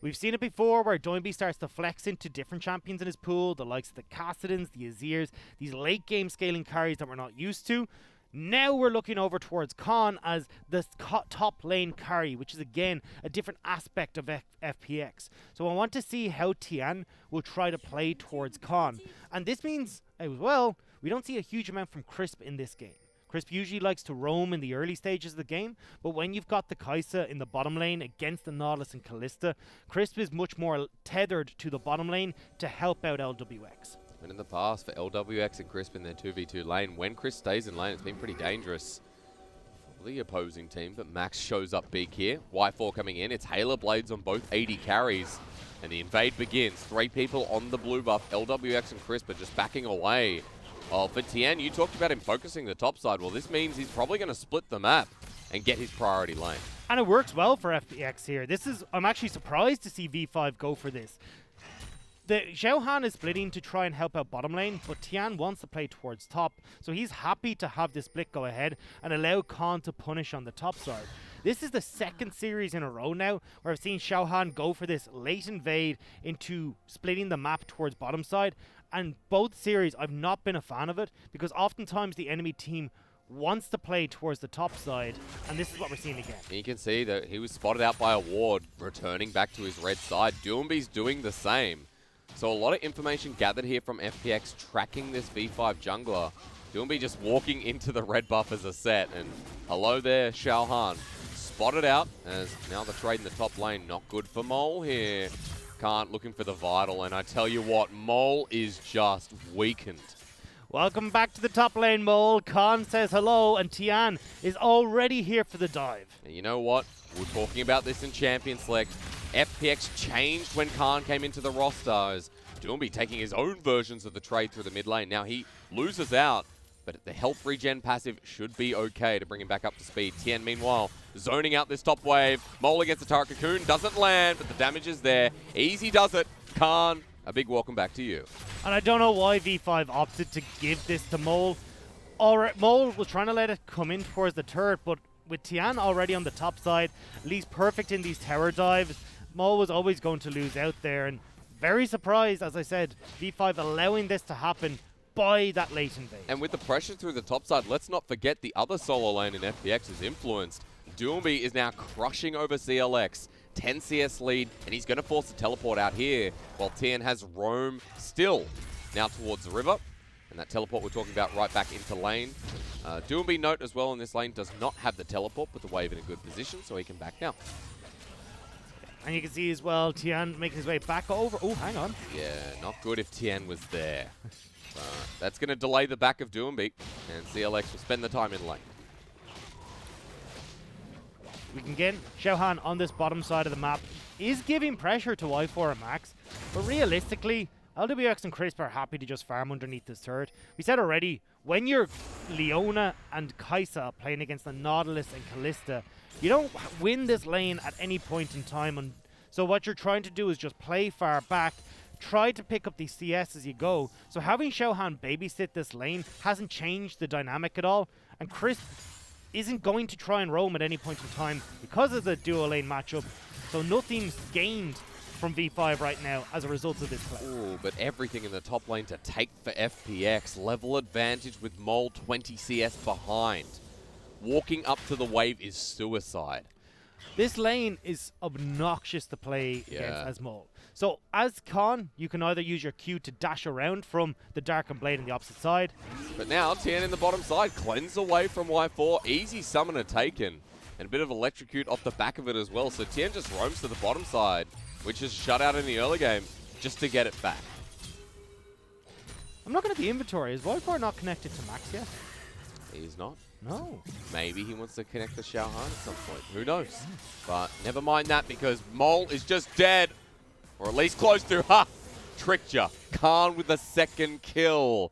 We've seen it before where Doinby starts to flex into different champions in his pool, the likes of the Cassidans, the Azirs, these late game scaling carries that we're not used to. Now we're looking over towards Khan as the top lane carry, which is again a different aspect of FPX. So I want to see how Tian will try to play towards Khan. And this means as well, we don't see a huge amount from Crisp in this game. Crisp usually likes to roam in the early stages of the game, but when you've got the Kai'Sa in the bottom lane against the Nautilus and Kalista, Crisp is much more tethered to the bottom lane to help out LWX. And in the past, for LWX and Crisp in their 2v2 lane, when Chris stays in lane, it's been pretty dangerous for the opposing team, but Max shows up big here. Y4 coming in, it's Halo Blades on both 80 carries, and the invade begins. 3 people on the blue buff, LWX and Crisp are just backing away. Oh, for Tian, you talked about him focusing the top side. Well, this means he's probably going to split the map and get his priority lane. And it works well for FPX here. I'm actually surprised to see V5 go for this. The Xiaohan is splitting to try and help out bottom lane, but Tian wants to play towards top, so he's happy to have this split go ahead and allow Khan to punish on the top side. This is the second series in a row now where I've seen Xiaohan go for this late invade into splitting the map towards bottom side, and both series I've not been a fan of it because oftentimes the enemy team wants to play towards the top side, and this is what we're seeing again. You can see that he was spotted out by a ward, returning back to his red side. Doomby's doing the same. So a lot of information gathered here from FPX tracking this V5 jungler. Doomby just walking into the red buff as a set, and hello there, Xiaohan. Spotted out, as now the trade in the top lane, not good for Mole here. Can't looking for the vital, and I tell you what, Mole is just weakened. Welcome back to the top lane, Mole. Khan says hello, and Tian is already here for the dive. And you know what? We were talking about this in Champion Select. FPX changed when Khan came into the roster, as Doomby taking his own versions of the trade through the mid lane. Now he loses out, but the health regen passive should be okay to bring him back up to speed. Tian, meanwhile, zoning out this top wave. Mole against the Turret Cocoon, doesn't land, but the damage is there. Easy does it. Khan, a big welcome back to you. And I don't know why V5 opted to give this to Mole. Mole was trying to let it come in towards the turret, but with Tian already on the top side, at least perfect in these tower dives, Mole was always going to lose out there. And very surprised, as I said, V5 allowing this to happen by that late invade. And with the pressure through the top side, let's not forget the other solo lane in FPX is influenced. Doomby is now crushing over CLX. 10 CS lead, and he's going to force the teleport out here, while Tian has roam still now towards the river. And that teleport we're talking about right back into lane. Doomby, note as well, in this lane does not have the teleport, but the wave in a good position, so he can back now. And you can see as well, Tian making his way back over. Oh, hang on. Yeah, not good if Tian was there. That's going to delay the back of Doomby, and CLX will spend the time in lane. We can get Xiaohan on this bottom side of the map. Is giving pressure to Y4 and Max, but realistically, LWX and Crisp are happy to just farm underneath this turret. We said already, when you're Leona and Kai'Sa playing against the Nautilus and Kalista, you don't win this lane at any point in time. So what you're trying to do is just play far back, try to pick up the CS as you go. So having Xiaohan babysit this lane hasn't changed the dynamic at all, and Crisp isn't going to try and roam at any point in time because of the dual lane matchup. So nothing's gained from V5 right now as a result of this play. Ooh, but everything in the top lane to take for FPX. Level advantage with Mole 20 CS behind. Walking up to the wave is suicide. This lane is obnoxious to play against as Mole. So as Khan, you can either use your Q to dash around from the Darkened Blade on the opposite side. But now Tian in the bottom side, cleanse away from Y4, easy summoner taken. And a bit of electrocute off the back of it as well. So Tian just roams to the bottom side, which is shut out in the early game, just to get it back. I'm looking at the inventory. Is Y4 not connected to Max yet? He's not. No. Maybe he wants to connect the Xiaohan at some point. Who knows? But never mind that, because Mole is just dead. Or at least close to. Ha! Tricked ya. Khan with the second kill.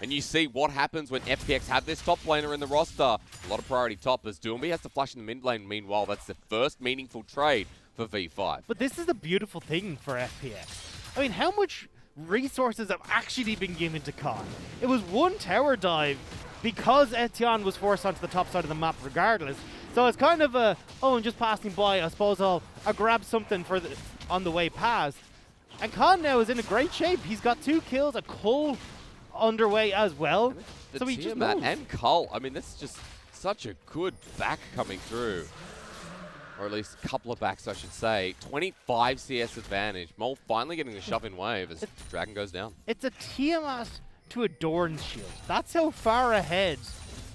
And you see what happens when FPX have this top laner in the roster. A lot of priority top as Doomby has to flash in the mid lane. Meanwhile, that's the first meaningful trade for V5. But this is the beautiful thing for FPX. I mean, how much resources have actually been given to Khan? It was one tower dive because Etienne was forced onto the top side of the map regardless. So it's kind of a, oh, I'm just passing by. I suppose I'll grab something for the on the way past. And Khan now is in a great shape. He's got 2 kills, a Cole underway as well. So he just knows. And Cole, I mean, that's just such a good back coming through. Or at least a couple of backs, I should say. 25 CS advantage. Mole finally getting the shove-in wave as Dragon goes down. It's a Tiamat to a Dorn's shield. That's how far ahead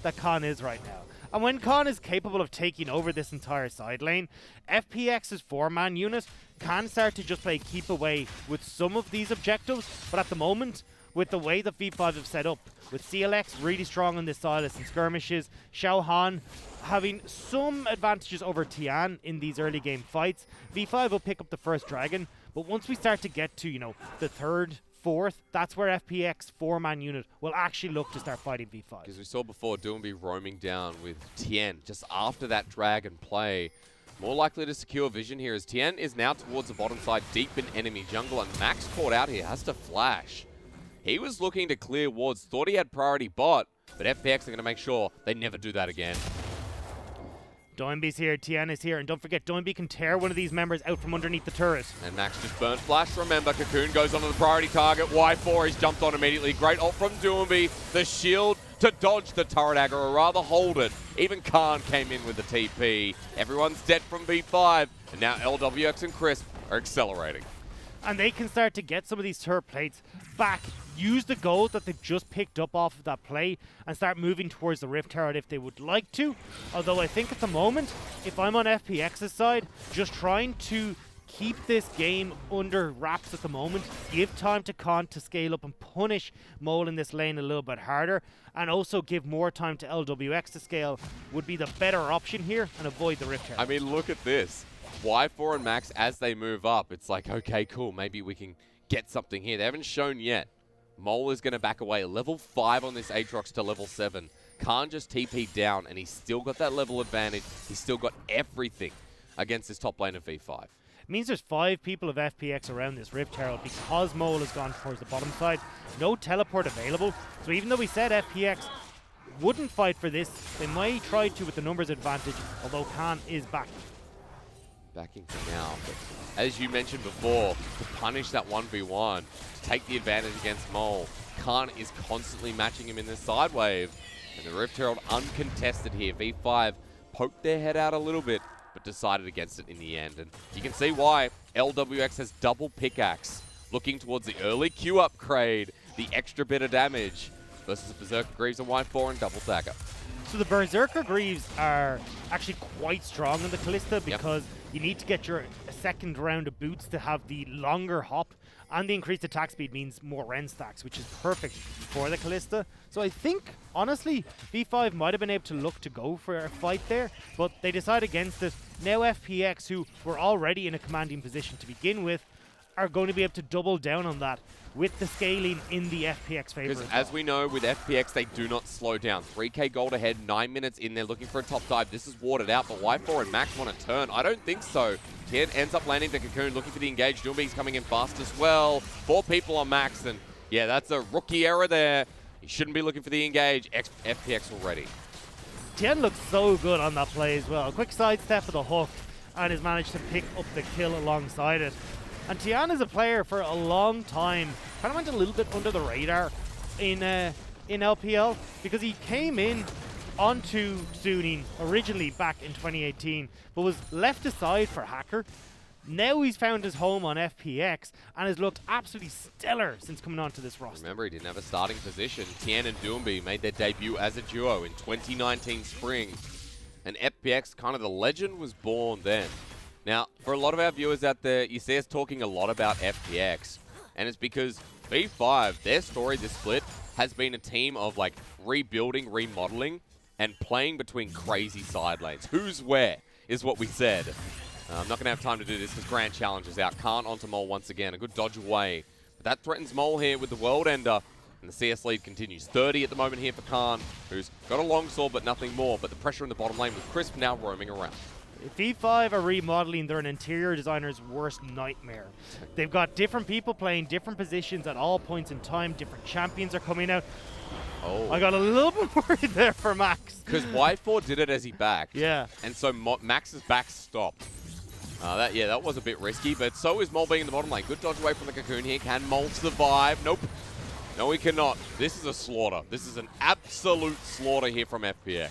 that Khan is right now. And when Khan is capable of taking over this entire side lane, FPX's 4-man unit can start to just play keep away with some of these objectives. But at the moment, with the way that V5 have set up, with CLX really strong on this side and skirmishes, Xiaohan having some advantages over Tian in these early game fights, V5 will pick up the first dragon. But once we start to get to, you know, the 3rd, 4th, that's where FPX 4-man unit will actually look to start fighting V5. Because we saw before, Doomby roaming down with Tien just after that dragon play. More likely to secure vision here as Tien is now towards the bottom side, deep in enemy jungle, and Max caught out here, has to flash. He was looking to clear wards, thought he had priority bot, but FPX are going to make sure they never do that again. Doinby's here, Tian is here, and don't forget, Doinby can tear one of these members out from underneath the turret. And Max just burnt flash, remember, Cocoon goes onto the priority target, Y4 is jumped on immediately, great ult from Doinby, the shield to dodge the turret aggro, or rather hold it. Even Khan came in with the TP. Everyone's dead from V5, and now LWX and Crisp are accelerating. And they can start to get some of these turret plates back, use the gold that they've just picked up off of that play, and start moving towards the Rift turret if they would like to. Although I think at the moment, if I'm on FPX's side, just trying to keep this game under wraps at the moment, give time to Khan to scale up and punish Mole in this lane a little bit harder, and also give more time to LWX to scale would be the better option here and avoid the Rift turret. I mean, look at this. Y4 and Max, as they move up, it's like, okay, cool, maybe we can get something here. They haven't shown yet. Mole is going to back away. Level 5 on this Aatrox to level 7. Khan just TP'd down, and he's still got that level advantage. He's still got everything against this top lane of V5. It means there's 5 people of FPX around this Rift Herald because Mole has gone towards the bottom side. No teleport available. So even though we said FPX wouldn't fight for this, they might try to with the numbers advantage, although Khan is back. Backing for now, but as you mentioned before, to punish that 1v1, to take the advantage against Mole, Khan is constantly matching him in this side wave, and the Rift Herald uncontested here. V5 poked their head out a little bit, but decided against it in the end, and you can see why. LWX has double pickaxe, looking towards the early Q upgrade, the extra bit of damage, versus Berserker Greaves and Y4 and double dagger. So the Berserker Greaves are actually quite strong in the Callista because you need to get your second round of boots to have the longer hop, and the increased attack speed means more Ren stacks, which is perfect for the Callista. So I think, honestly, V5 might have been able to look to go for a fight there, but they decide against it. Now FPX, who were already in a commanding position to begin with, are going to be able to double down on that with the scaling in the FPX favor. Because as we know, with FPX, they do not slow down. 3k gold ahead, 9 minutes in, they're looking for a top dive. This is warded out, but Y4 and Max want to turn. I don't think so. Tien ends up landing the Cocoon, looking for the engage. Doombee's coming in fast as well. 4 people on Max, and yeah, that's a rookie error there. He shouldn't be looking for the engage. FPX already. Tien looks so good on that play as well. A quick sidestep for the hook, and has managed to pick up the kill alongside it. And Tian is a player for a long time, kind of went a little bit under the radar in LPL because he came in onto Suning originally back in 2018, but was left aside for Hacker. Now he's found his home on FPX and has looked absolutely stellar since coming onto this roster. Remember, he didn't have a starting position. Tien and Doombee made their debut as a duo in 2019 spring, and FPX, kind of the legend, was born then. Now, for a lot of our viewers out there, you see us talking a lot about FPX, and it's because V5, their story this split, has been a team of like rebuilding, remodeling, and playing between crazy side lanes. Who's where is what we said. I'm not going to have time to do this because Grand Challenge is out. Khan onto Mole once again, a good dodge away. But that threatens Mole here with the World Ender, and the CS lead continues. 30 at the moment here for Khan, who's got a long sword but nothing more, but the pressure in the bottom lane with Crisp now roaming around. If V5 are remodeling, they're an interior designer's worst nightmare. They've got different people playing different positions at all points in time. Different champions are coming out. Oh. I got a little bit worried there for Max. Because Y4 did it as he backed. Yeah. And so Max's back stopped. That was a bit risky, but so is Mole being in the bottom lane. Good dodge away from the Cocoon here. Can Mole survive? Nope. No, he cannot. This is a slaughter. This is an absolute slaughter here from FPX.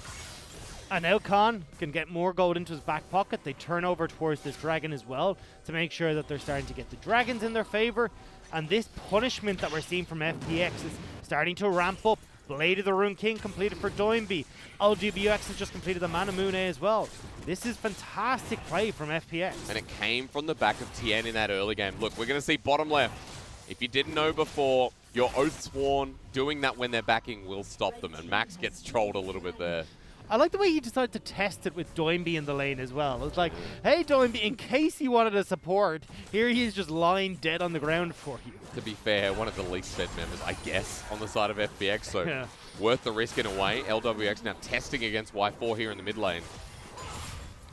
And now Khan can get more gold into his back pocket. They turn over towards this dragon as well to make sure that they're starting to get the dragons in their favor. And this punishment that we're seeing from FPX is starting to ramp up. Blade of the Rune King completed for Doinby. LGBUX has just completed the Manamune as well. This is fantastic play from FPX. And it came from the back of Tien in that early game. Look, we're going to see bottom left. If you didn't know before, your Oathsworn doing that when they're backing will stop them. And Max gets trolled a little bit there. I like the way he decided to test it with Doinby in the lane as well. It's like, hey Doinby, in case you wanted a support, here he is just lying dead on the ground for you. To be fair, one of the least fed members, I guess, on the side of FPX, so worth the risk in a way. LWX now testing against Y4 here in the mid lane.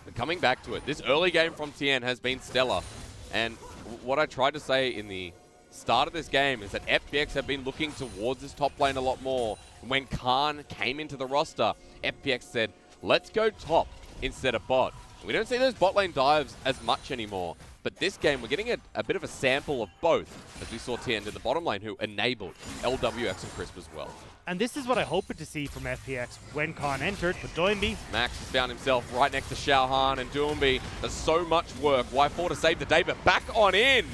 But coming back to it, this early game from Tien has been stellar. And what I tried to say in the start of this game is that FPX have been looking towards this top lane a lot more. When Khan came into the roster, FPX said, let's go top instead of bot. We don't see those bot lane dives as much anymore. But this game, we're getting a bit of a sample of both, as we saw Tien in the bottom lane, who enabled LWX and Crisp as well. And this is what I hoped to see from FPX when Khan entered, but Doinby. Max has found himself right next to Xiaohan, and Doinby does so much work. Y4 to save the day, but back on in.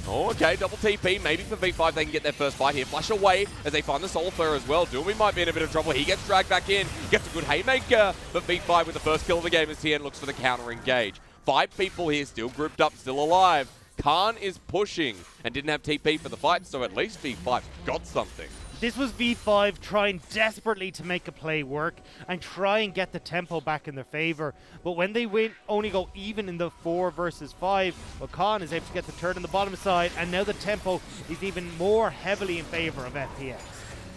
Oh, okay, double TP. Maybe for V5 they can get their first fight here. Flash away as they find the Soul Flare as well. Doinby might be in a bit of trouble. He gets dragged back in. Gets a good haymaker. But V5 with the first kill of the game as Tien looks for the counter engage. 5 people here still grouped up, still alive. Khan is pushing and didn't have TP for the fight, so at least V5 got something. This was V5 trying desperately to make a play work and try and get the tempo back in their favor. But when they only go even in the 4 versus 5, well, Khan is able to get the turn on the bottom side, and now the tempo is even more heavily in favor of FPX.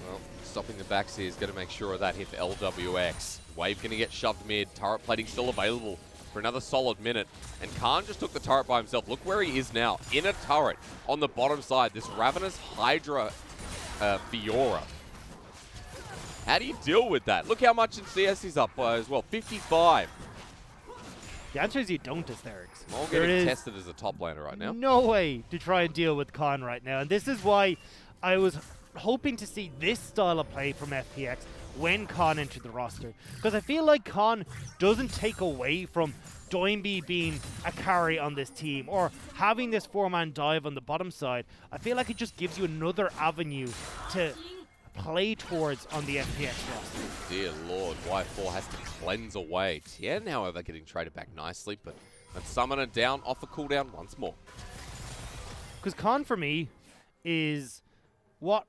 Well, stopping the backs here is going to make sure of that here for LWX. Wave going to get shoved mid, turret plating still available for another solid minute. And Khan just took the turret by himself. Look where he is now, in a turret on the bottom side. This Ravenous Hydra Fiora. How do you deal with that? Look how much in CS he's up by as well, 55. The answer is you don't, Asterix. Mole getting tested as a top laner right now. No way to try and deal with Khan right now. And this is why I was hoping to see this style of play from FPX when Khan entered the roster. Because I feel like Khan doesn't take away from Doinby being a carry on this team or having this 4-man dive on the bottom side. I feel like it just gives you another avenue to play towards on the FPX roster. Dear Lord, Y4 has to cleanse away. Tien, however, getting traded back nicely, but let's summon it down off a cooldown once more. Because Khan for me is what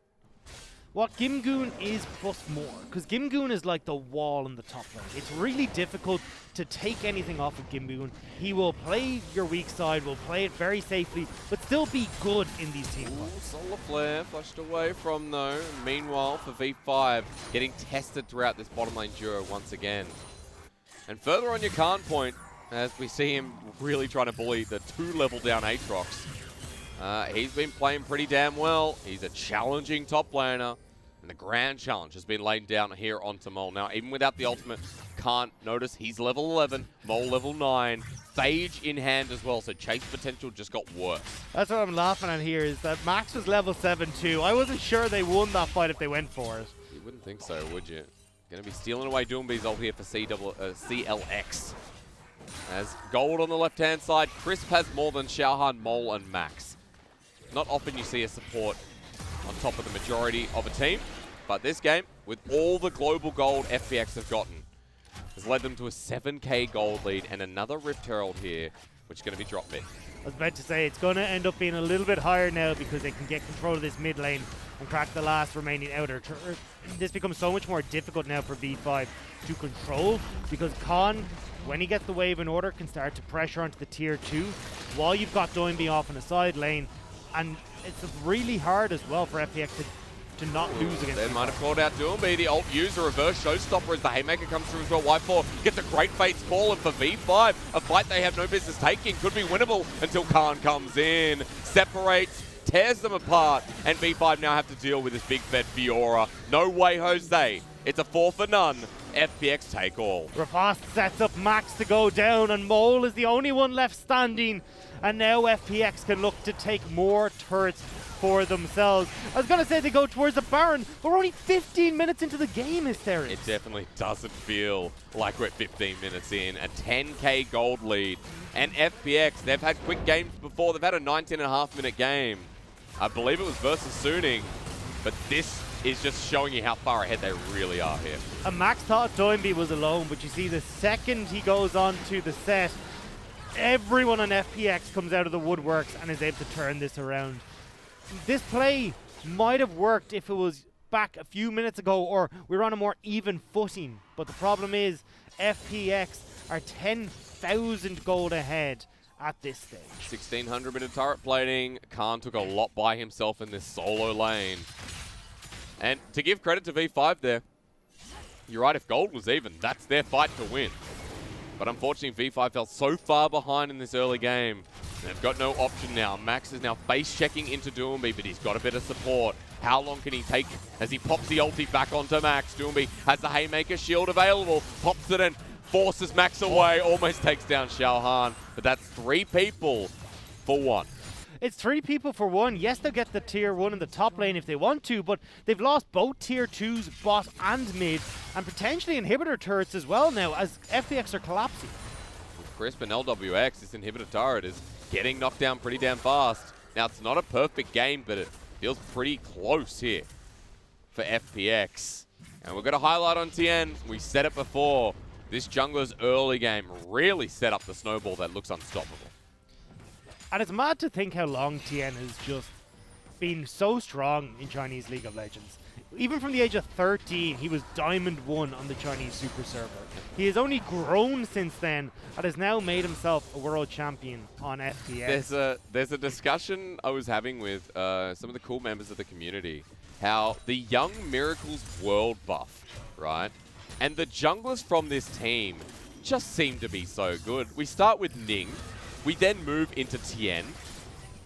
Gimgoon is plus more. Because Gimgoon is like the wall in the top lane. It's really difficult to take anything off of Gimgoon. He will play your weak side, will play it very safely, but still be good in these team fights. Solar Flare flushed away from though. Meanwhile, for V5, getting tested throughout this bottom lane duo once again. And further on your Khan point, as we see him really trying to bully the 2-level down Aatrox. He's been playing pretty damn well. He's a challenging top laner. And the grand challenge has been laid down here onto Mole. Now, even without the ultimate, can't notice he's level 11, Mole level 9. Phage in hand as well, so chase potential just got worse. That's what I'm laughing at here, is that Max was level 7 too. I wasn't sure they won that fight if they went for it. You wouldn't think so, would you? Going to be stealing away Doomby's ult here for CLX. As gold on the left-hand side, Crisp has more than Xiaohan, Mole, and Max. Not often you see a support on top of the majority of a team, but this game, with all the global gold FPX have gotten, has led them to a 7k gold lead and another Rift Herald here, which is going to be drop mid. I was about to say, it's going to end up being a little bit higher now because they can get control of this mid lane and crack the last remaining outer turret. This becomes so much more difficult now for V5 to control because Khan, when he gets the wave in order, can start to pressure onto the tier 2 while you've got Doinby off in a side lane. And it's really hard as well for FPX to not lose against They V5. might have called out Doomby, the ult user, reverse showstopper as the Haymaker comes through as well. Y4 gets a great Fate's Call, and for V5, a fight they have no business taking. Could be winnable until Khan comes in, separates, tears them apart, and V5 now have to deal with this big fed Fiora. No way, Jose. It's a 4 for none. FPX take all. Riposte sets up Max to go down, and Mole is the only one left standing. And now FPX can look to take more turrets for themselves. I was going to say they go towards the Baron, but we're only 15 minutes into the game, Hysterics. It definitely doesn't feel like we're 15 minutes in. A 10k gold lead. And FPX, they've had quick games before. They've had a 19.5-minute game. I believe it was versus Suning. But this is just showing you how far ahead they really are here. And Max thought Doinby was alone, but you see the second he goes on to the set, everyone on FPX comes out of the woodworks and is able to turn this around. This play might have worked if it was back a few minutes ago or we were on a more even footing. But the problem is FPX are 10,000 gold ahead at this stage. 1600 bit of turret plating. Khan took a lot by himself in this solo lane. And to give credit to V5 there, you're right, if gold was even, that's their fight to win. But unfortunately, V5 fell so far behind in this early game. They've got no option now. Max is now face checking into Doinby, but he's got a bit of support. How long can he take as he pops the ulti back onto Max? Doinby has the Haymaker shield available, pops it in, forces Max away, almost takes down Xiaohan. But that's 3 people for 1. It's 3 people for 1. Yes, they'll get the tier 1 in the top lane if they want to, but they've lost both tier 2s, bot and mid, and potentially inhibitor turrets as well now as FPX are collapsing. Crisp and LWX, this inhibitor turret is getting knocked down pretty damn fast. Now, it's not a perfect game, but it feels pretty close here for FPX. And we're going to highlight on Tien. We said it before. This jungler's early game really set up the snowball that looks unstoppable. And it's mad to think how long Tien has just been so strong in Chinese League of Legends. Even from the age of 13, he was Diamond 1 on the Chinese Super Server. He has only grown since then and has now made himself a world champion on FPX. There's a discussion I was having with some of the cool members of the community, how the Young Miracles world buff, right? And the junglers from this team just seem to be so good. We start with Ning. We then move into Tien,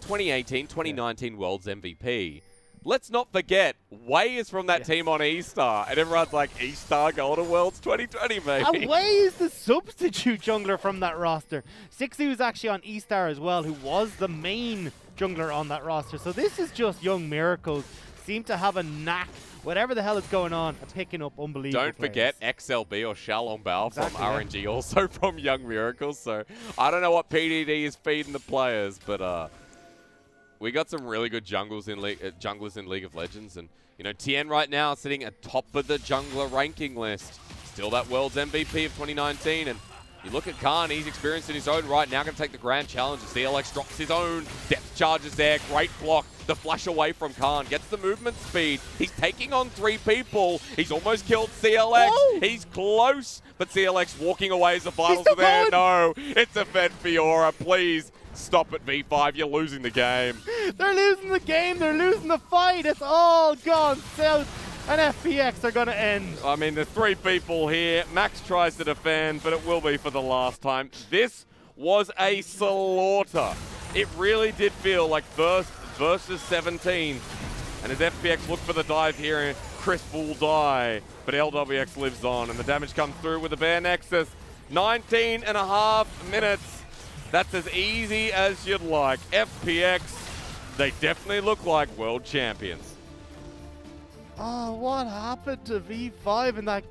2018, 2019 World's MVP. Let's not forget, Wei is from that team on E-Star, and everyone's like, E-Star Golden Worlds 2020, maybe. And Wei is the substitute jungler from that roster. Sixu is actually on E-Star as well, who was the main jungler on that roster. So this is just Young Miracles. Seem to have a knack, whatever the hell is going on, of picking up unbelievable Don't forget XLB or Xiaolong Bao exactly, from RNG, also from Young Miracles. So I don't know what PDD is feeding the players, but we got some really good junglers in League of Legends. And, you know, Tien right now sitting atop of the jungler ranking list. Still that World's MVP of 2019. And you look at Khan, he's experienced in his own right. Now going to take the grand challenge. CLX drops his own. Depth charges there. Great block. The flash away from Khan. Gets the movement speed. He's taking on 3 people. He's almost killed CLX. Whoa. He's close. But CLX walking away as the finals are there. No, it's a Fed Fiora. Please stop it, V5. You're losing the game. They're losing the game. They're losing the fight. It's all gone south. And FPX are going to end. I mean, there's 3 people here. Max tries to defend, but it will be for the last time. This was a slaughter. It really did feel like first versus 17. And as FPX look for the dive here, Crisp will die. But LWX lives on, and the damage comes through with the Bear Nexus. 19.5 minutes. That's as easy as you'd like. FPX, they definitely look like world champions. Oh, what happened to V5 in that